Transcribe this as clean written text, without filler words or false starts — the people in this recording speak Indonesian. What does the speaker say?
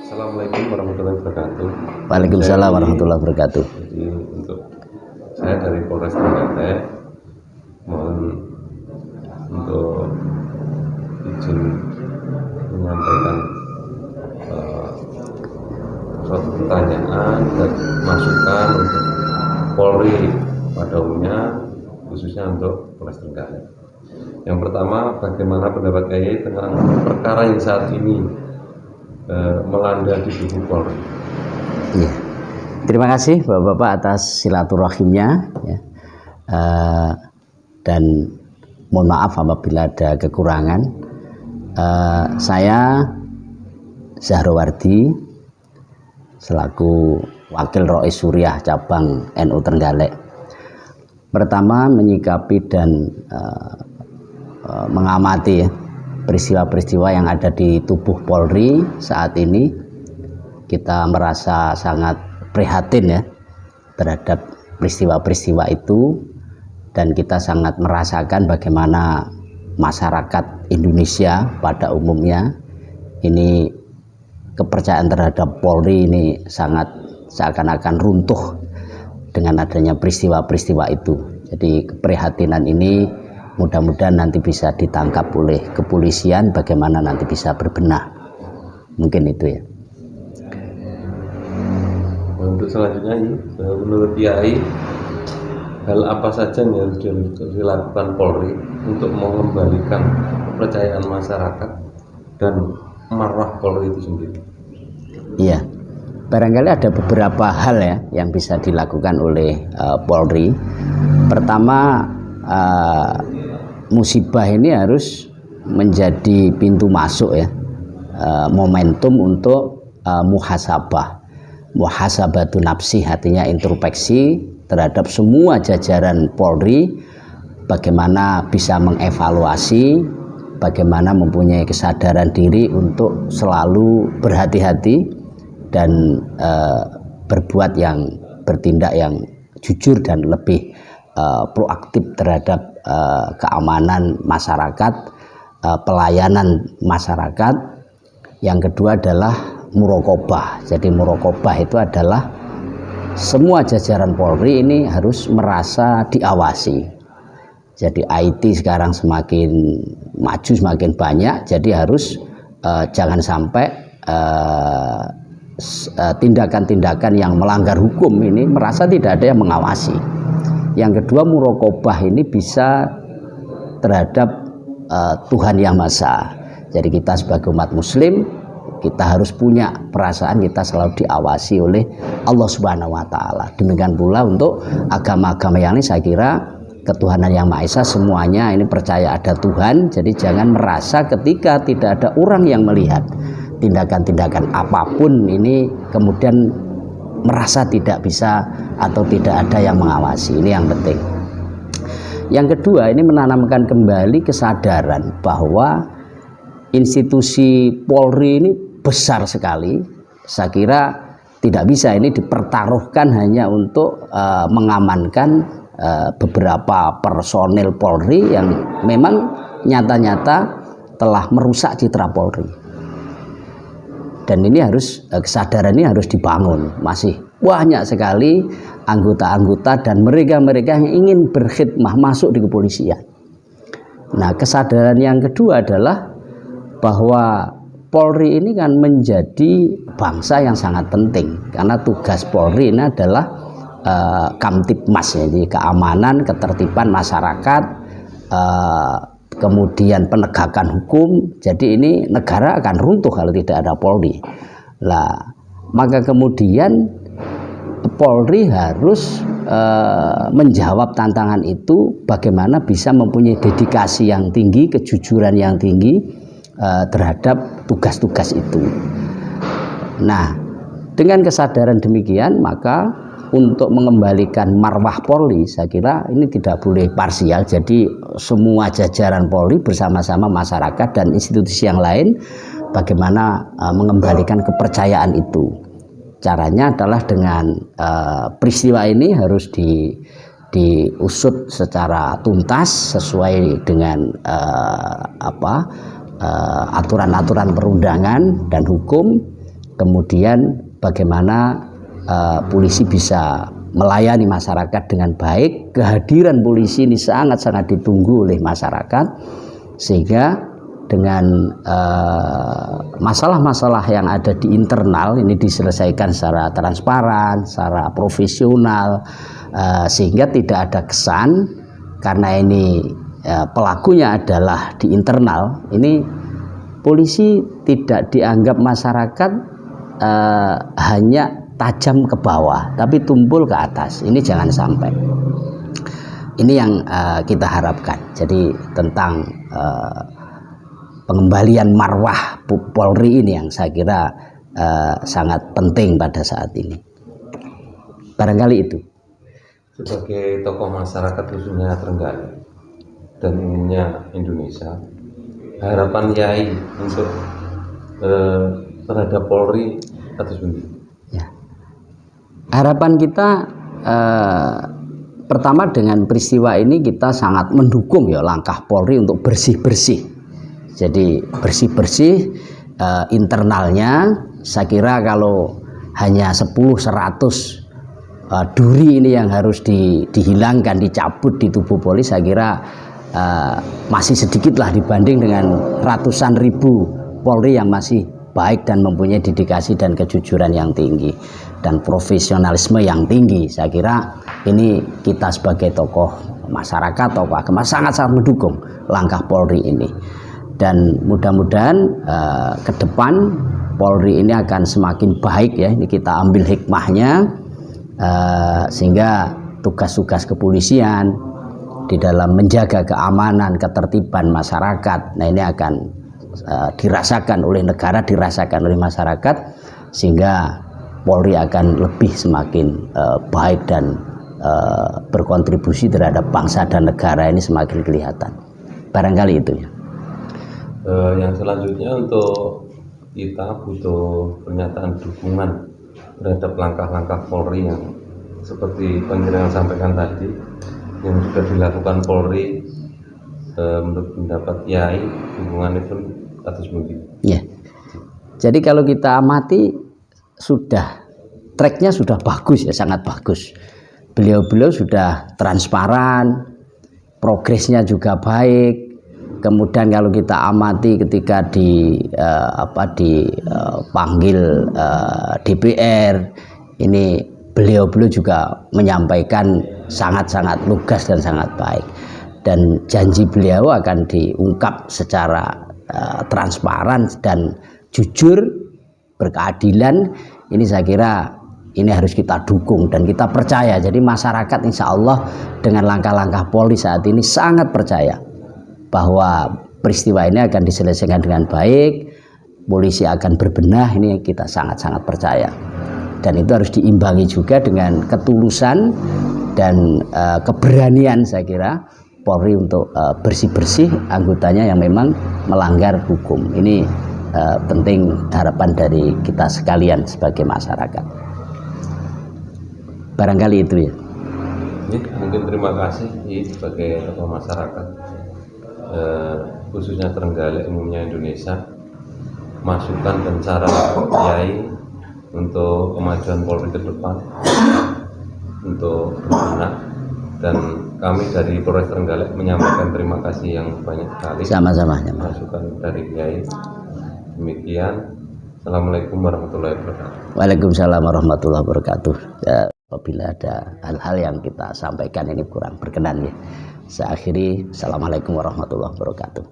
Assalamualaikum warahmatullahi wabarakatuh. Waalaikumsalam warahmatullahi wabarakatuh. Jadi untuk saya dari Polres Trenggalek mohon untuk izin menyampaikan suatu pertanyaan dan masukan untuk Polri pada umumnya, khususnya untuk Polres Trenggalek. Yang pertama, bagaimana pendapat KAI tentang perkara yang saat ini melanda di tubuh Polri? Ya. Terima kasih Bapak-Bapak atas silaturahimnya ya. Dan mohon maaf apabila ada kekurangan. Saya Zahrawardi selaku Wakil Rois Suriah Cabang NU Trenggalek, pertama menyikapi dan mengamati ya, peristiwa-peristiwa yang ada di tubuh Polri saat ini. Kita merasa sangat prihatin ya terhadap peristiwa-peristiwa itu, dan kita sangat merasakan bagaimana masyarakat Indonesia pada umumnya ini kepercayaan terhadap Polri ini sangat seakan-akan runtuh dengan adanya peristiwa-peristiwa itu. Jadi keprihatinan ini mudah-mudahan nanti bisa ditangkap oleh kepolisian, bagaimana nanti bisa berbenah. Mungkin itu ya. Untuk selanjutnya, menurut Kiai, hal apa saja yang harus dilakukan Polri untuk mengembalikan kepercayaan masyarakat dan marwah Polri itu sendiri? Iya, barangkali ada beberapa hal ya yang bisa dilakukan oleh Polri. Pertama, musibah ini harus menjadi pintu masuk ya, momentum untuk muhasabatu nafsi, artinya introspeksi terhadap semua jajaran Polri, bagaimana bisa mengevaluasi, bagaimana mempunyai kesadaran diri untuk selalu berhati-hati dan bertindak yang jujur dan lebih proaktif terhadap keamanan masyarakat, pelayanan masyarakat. Yang kedua adalah muraqabah. Jadi muraqabah itu adalah semua jajaran Polri ini harus merasa diawasi. Jadi IT sekarang semakin maju, semakin banyak, jadi harus jangan sampai tindakan-tindakan yang melanggar hukum ini merasa tidak ada yang mengawasi. Yang kedua, muraqabah ini bisa terhadap Tuhan Yang Maha Esa. Jadi kita sebagai umat muslim, kita harus punya perasaan kita selalu diawasi oleh Allah Subhanahu wa Ta'ala. Demikian pula untuk agama-agama yang lain, saya kira ketuhanan Yang Maha Esa semuanya ini percaya ada Tuhan. Jadi jangan merasa ketika tidak ada orang yang melihat tindakan-tindakan apapun ini kemudian merasa tidak bisa atau tidak ada yang mengawasi. Ini yang penting. Yang kedua, ini menanamkan kembali kesadaran bahwa institusi Polri ini besar sekali. Saya kira tidak bisa ini dipertaruhkan hanya untuk mengamankan beberapa personel Polri yang memang nyata-nyata telah merusak citra Polri. Dan ini harus, kesadaran ini harus dibangun. Masih banyak sekali anggota-anggota dan mereka-mereka yang ingin berkhidmah masuk di kepolisian. Nah, kesadaran yang kedua adalah bahwa Polri ini kan menjadi bangsa yang sangat penting, karena tugas Polri ini adalah Kamtibmas, jadi keamanan, ketertiban masyarakat, kemudian penegakan hukum. Jadi ini negara akan runtuh kalau tidak ada Polri. Lah, maka kemudian Polri harus menjawab tantangan itu, bagaimana bisa mempunyai dedikasi yang tinggi, kejujuran yang tinggi terhadap tugas-tugas itu. Nah, dengan kesadaran demikian, maka untuk mengembalikan marwah Polri, saya kira ini tidak boleh parsial. Jadi semua jajaran Polri bersama-sama masyarakat dan institusi yang lain, bagaimana mengembalikan kepercayaan itu. Caranya adalah dengan peristiwa ini harus diusut secara tuntas sesuai dengan aturan-aturan perundangan dan hukum, kemudian bagaimana polisi bisa melayani masyarakat dengan baik. Kehadiran polisi ini sangat-sangat ditunggu oleh masyarakat, sehingga dengan masalah-masalah yang ada di internal ini diselesaikan secara transparan, secara profesional, sehingga tidak ada kesan karena ini pelakunya adalah di internal. Ini polisi tidak dianggap masyarakat hanya tajam ke bawah tapi tumpul ke atas. Ini jangan sampai. Ini yang kita harapkan. Jadi tentang pengembalian marwah Polri ini yang saya kira sangat penting pada saat ini. Barangkali itu. Sebagai tokoh masyarakat khususnya Trenggalek dan umumnya Indonesia, harapan Yai untuk terhadap Polri atas pundi? Ya. Harapan kita pertama, dengan peristiwa ini kita sangat mendukung ya langkah Polri untuk bersih-bersih. Jadi bersih-bersih internalnya. Saya kira kalau hanya 10-100 duri ini yang harus dihilangkan, dicabut di tubuh Polri, saya kira masih sedikit lah dibanding dengan ratusan ribu Polri yang masih baik dan mempunyai dedikasi dan kejujuran yang tinggi dan profesionalisme yang tinggi. Saya kira ini kita sebagai tokoh masyarakat, tokoh agama sangat-sangat mendukung langkah Polri ini, dan mudah-mudahan ke depan Polri ini akan semakin baik ya. Ini kita ambil hikmahnya, sehingga tugas-tugas kepolisian di dalam menjaga keamanan, ketertiban masyarakat, nah ini akan dirasakan oleh negara, dirasakan oleh masyarakat, sehingga Polri akan lebih semakin baik dan berkontribusi terhadap bangsa dan negara ini semakin kelihatan. Barangkali itu ya. Yang selanjutnya untuk kita butuh pernyataan dukungan terhadap langkah-langkah Polri yang seperti penjelasan sampaikan tadi, yang sudah dilakukan Polri. Menurut pendapat Yai, dukungan itu atas bukti. Ya. Jadi kalau kita amati, sudah tracknya sudah bagus ya, sangat bagus. Beliau-beliau sudah transparan, progresnya juga baik. Kemudian kalau kita amati ketika dipanggil DPR, ini beliau-beliau juga menyampaikan sangat-sangat lugas dan sangat baik. Dan janji beliau akan diungkap secara transparan dan jujur, berkeadilan. Ini saya kira ini harus kita dukung dan kita percaya. Jadi masyarakat insya Allah dengan langkah-langkah Polri saat ini sangat percaya bahwa peristiwa ini akan diselesaikan dengan baik, polisi akan berbenah. Ini kita sangat-sangat percaya, dan itu harus diimbangi juga dengan ketulusan dan keberanian saya kira Polri untuk bersih-bersih anggotanya yang memang melanggar hukum. Ini penting, harapan dari kita sekalian sebagai masyarakat. Barangkali itu ya. Mungkin terima kasih sebagai tokoh masyarakat, khususnya Trenggalek, umumnya Indonesia, masukan dan saran Yai untuk kemajuan Polri ke depan untuk berguna, dan kami dari Polres Trenggalek menyampaikan terima kasih yang banyak sekali. Sama-sama. Masukan dari Yai. Demikian. Assalamualaikum warahmatullahi wabarakatuh. Waalaikumsalam warahmatullahi wabarakatuh. Ya, apabila ada hal-hal yang kita sampaikan ini kurang berkenan ya, saya akhiri. Assalamualaikum warahmatullahi wabarakatuh.